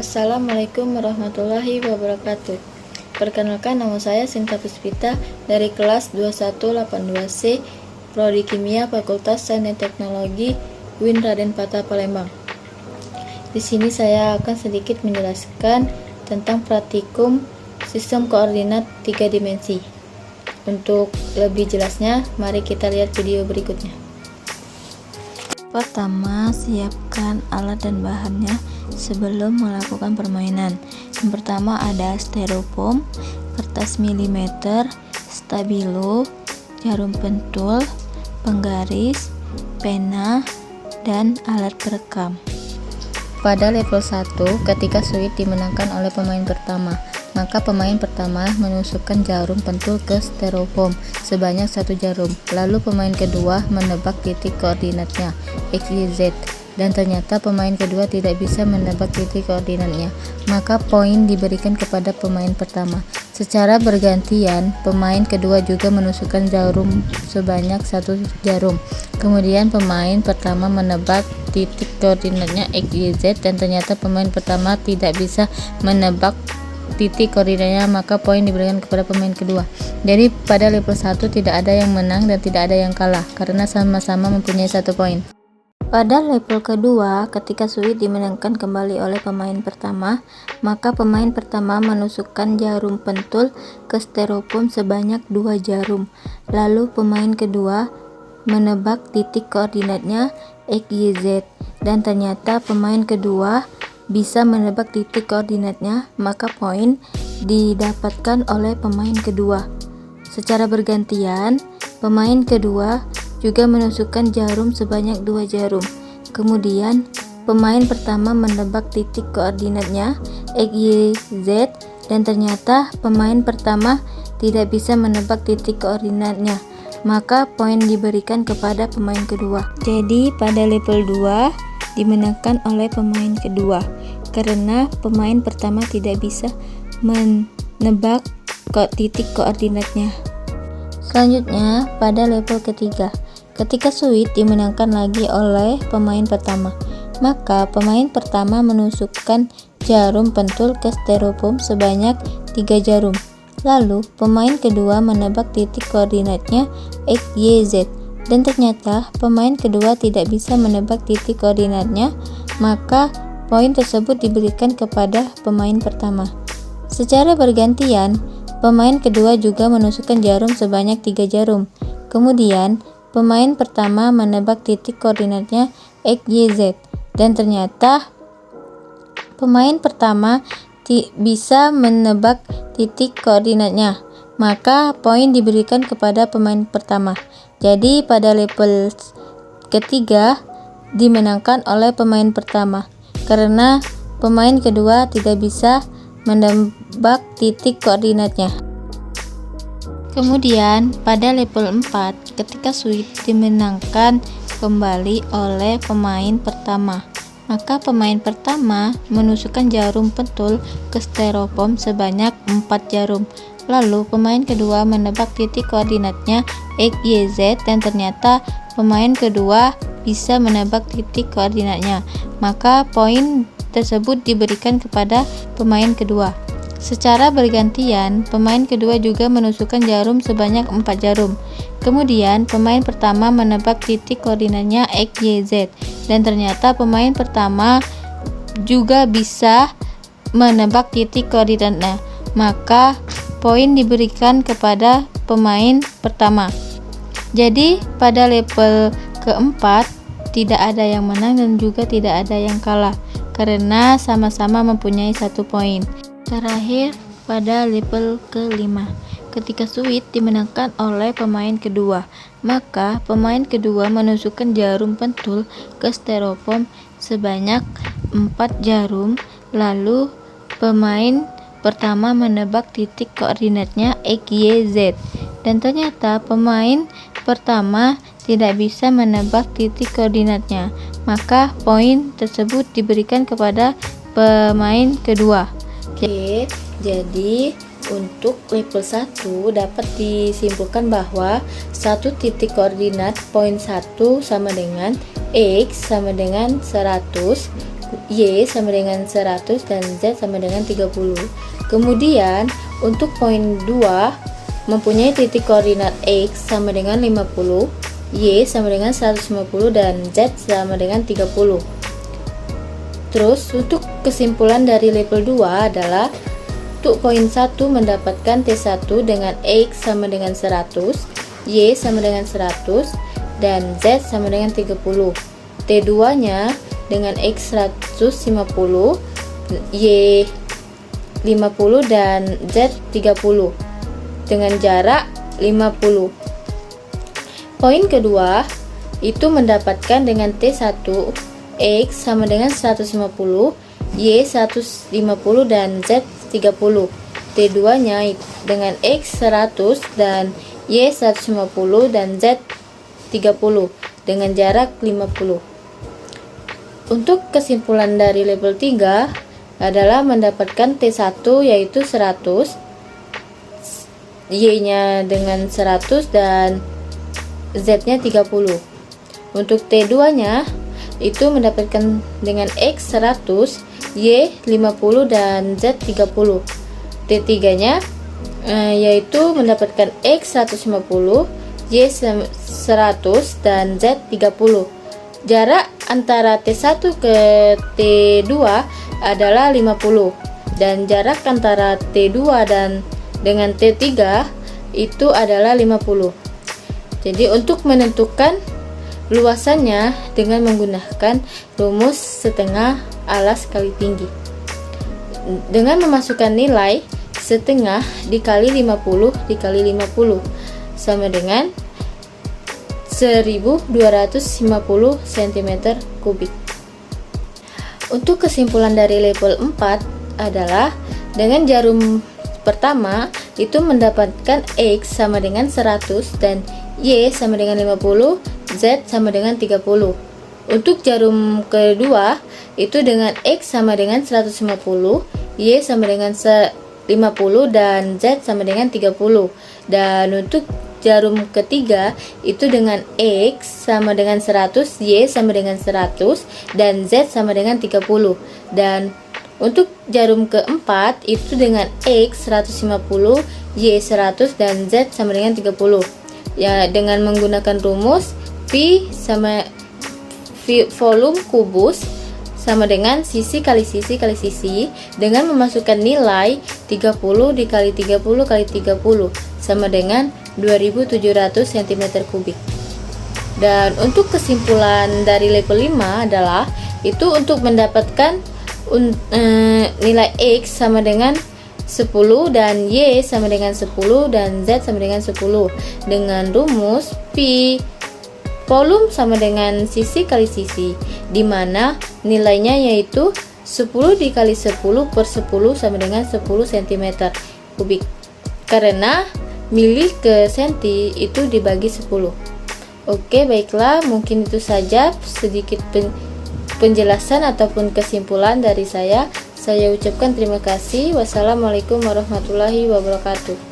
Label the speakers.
Speaker 1: Assalamualaikum warahmatullahi wabarakatuh. Perkenalkan, nama saya Sinta Puspita dari kelas 2182C, Prodi Kimia Fakultas Sains dan Teknologi UIN Raden Patah Palembang. Di sini saya akan sedikit menjelaskan tentang praktikum sistem koordinat 3 dimensi. Untuk lebih jelasnya, mari kita lihat video berikutnya. Pertama, siapkan alat dan bahannya sebelum melakukan permainan. Yang pertama ada styrofoam, kertas milimeter, stabilo, jarum pentul, penggaris, pena, dan alat perekam. Pada level 1, ketika suit dimenangkan oleh pemain pertama, maka pemain pertama menusukkan jarum pentul ke styrofoam sebanyak 1 jarum. Lalu pemain kedua menebak titik koordinatnya X, Y, Z, dan ternyata pemain kedua tidak bisa menebak titik koordinatnya, maka poin diberikan kepada pemain pertama. Secara bergantian, pemain kedua juga menusukkan jarum sebanyak 1 jarum. Kemudian pemain pertama menebak titik koordinatnya X, Y, Z, dan ternyata pemain pertama tidak bisa menebak titik koordinatnya, maka poin diberikan kepada pemain kedua. Jadi pada level 1 tidak ada yang menang dan tidak ada yang kalah karena sama-sama mempunyai 1 poin. Pada level kedua, ketika suit dimenangkan kembali oleh pemain pertama, maka pemain pertama menusukkan jarum pentul ke styrofoam sebanyak 2 jarum. Lalu pemain kedua menebak titik koordinatnya X, Y, Z, dan ternyata pemain kedua bisa menebak titik koordinatnya, maka poin didapatkan oleh pemain kedua. Secara bergantian, pemain kedua juga menusukkan jarum sebanyak 2 jarum. Kemudian pemain pertama menebak titik koordinatnya X, Y, Z, dan ternyata pemain pertama tidak bisa menebak titik koordinatnya, maka poin diberikan kepada pemain kedua. Jadi pada level 2 dimenangkan oleh pemain kedua karena pemain pertama tidak bisa menebak titik koordinatnya. Selanjutnya pada level ketiga, ketika suit dimenangkan lagi oleh pemain pertama, maka pemain pertama menusukkan jarum pentul ke styrofoam sebanyak 3 jarum. Lalu pemain kedua menebak titik koordinatnya X, Y, Z, dan ternyata pemain kedua tidak bisa menebak titik koordinatnya, maka poin tersebut diberikan kepada pemain pertama. Secara bergantian, pemain kedua juga menusukkan jarum sebanyak 3 jarum. Kemudian pemain pertama menebak titik koordinatnya X, Y, Z, dan ternyata pemain pertama bisa menebak titik koordinatnya, maka poin diberikan kepada pemain pertama. Jadi pada level ketiga dimenangkan oleh pemain pertama karena pemain kedua tidak bisa menebak titik koordinatnya. Kemudian pada level 4, ketika suit dimenangkan kembali oleh pemain pertama, maka pemain pertama menusukkan jarum pentul ke styrofoam sebanyak 4 jarum. Lalu pemain kedua menebak titik koordinatnya X, Y, Z, dan ternyata pemain kedua bisa menebak titik koordinatnya, maka poin tersebut diberikan kepada pemain kedua. Secara bergantian, pemain kedua juga menusukkan jarum sebanyak 4 jarum. Kemudian pemain pertama menebak titik koordinatnya X, Y, Z, dan ternyata pemain pertama juga bisa menebak titik koordinatnya, maka poin diberikan kepada pemain pertama. Jadi pada level keempat tidak ada yang menang dan juga tidak ada yang kalah karena sama-sama mempunyai 1 poin. Terakhir pada level kelima, ketika suit dimenangkan oleh pemain kedua, maka pemain kedua menusukkan jarum pentul ke styrofoam sebanyak 4 jarum. Lalu pemain pertama menebak titik koordinatnya X, Y, Z, dan ternyata pemain pertama tidak bisa menebak titik koordinatnya, maka poin tersebut diberikan kepada pemain kedua. Oke, jadi untuk level 1 dapat disimpulkan bahwa satu titik koordinat poin 1 sama dengan X sama dengan 100, Y sama dengan 100, dan Z sama dengan 30. Kemudian untuk poin 2 mempunyai titik koordinat X sama dengan 50, Y sama dengan 150, dan Z sama dengan 30. Terus untuk kesimpulan dari level 2 adalah untuk poin 1 mendapatkan T1 dengan X sama dengan 100, Y sama dengan 100, dan Z sama dengan 30. T2 nya dengan X 150, Y 50, dan Z 30 dengan jarak 50. Poin kedua itu mendapatkan dengan T1 X sama dengan 150, Y 150, dan Z 30. T2 nya dengan X 100 dan Y 150 dan Z 30 dengan jarak 50. Untuk kesimpulan dari level 3 adalah mendapatkan T1 yaitu 100, Y-nya dengan 100, dan Z-nya 30. Untuk T2 nya itu mendapatkan dengan X 100, Y 50, dan Z 30. T3 nya yaitu mendapatkan X 150, Y 100, dan Z 30. Jarak antara T1 ke T2 adalah 50, dan jarak antara T2 dan dengan T3 itu adalah 50. Jadi untuk menentukan luasannya dengan menggunakan rumus setengah alas kali tinggi. Dengan memasukkan nilai setengah dikali 50 dikali 50 sama dengan 1250 cm3. Untuk kesimpulan dari level 4 adalah dengan jarum pertama itu mendapatkan X sama dengan 100 dan Y sama dengan 50, Z sama dengan 30. Untuk jarum kedua itu dengan X sama dengan 150, Y sama dengan 50, dan Z sama dengan 30. Dan untuk jarum ketiga itu dengan X sama dengan 100, Y sama dengan 100, dan Z sama dengan 30. Dan untuk jarum keempat itu dengan X 150, Y 100, dan Z sama dengan 30. Ya, dengan menggunakan rumus V sama volume kubus sama dengan sisi kali sisi kali sisi, dengan memasukkan nilai 30 dikali 30 kali 30 sama dengan 2700 cm3. Dan untuk kesimpulan dari level 5 adalah itu untuk mendapatkan nilai X sama dengan 10 dan Y sama dengan 10 dan Z sama dengan 10 dengan rumus V volume sama dengan sisi kali sisi, di mana nilainya yaitu 10 dikali 10 per 10 sama dengan 10 cm3, karena mili ke senti itu dibagi 10. Oke, baiklah, mungkin itu saja sedikit penjelasan ataupun kesimpulan dari saya. Saya ucapkan terima kasih. Wassalamualaikum warahmatullahi wabarakatuh.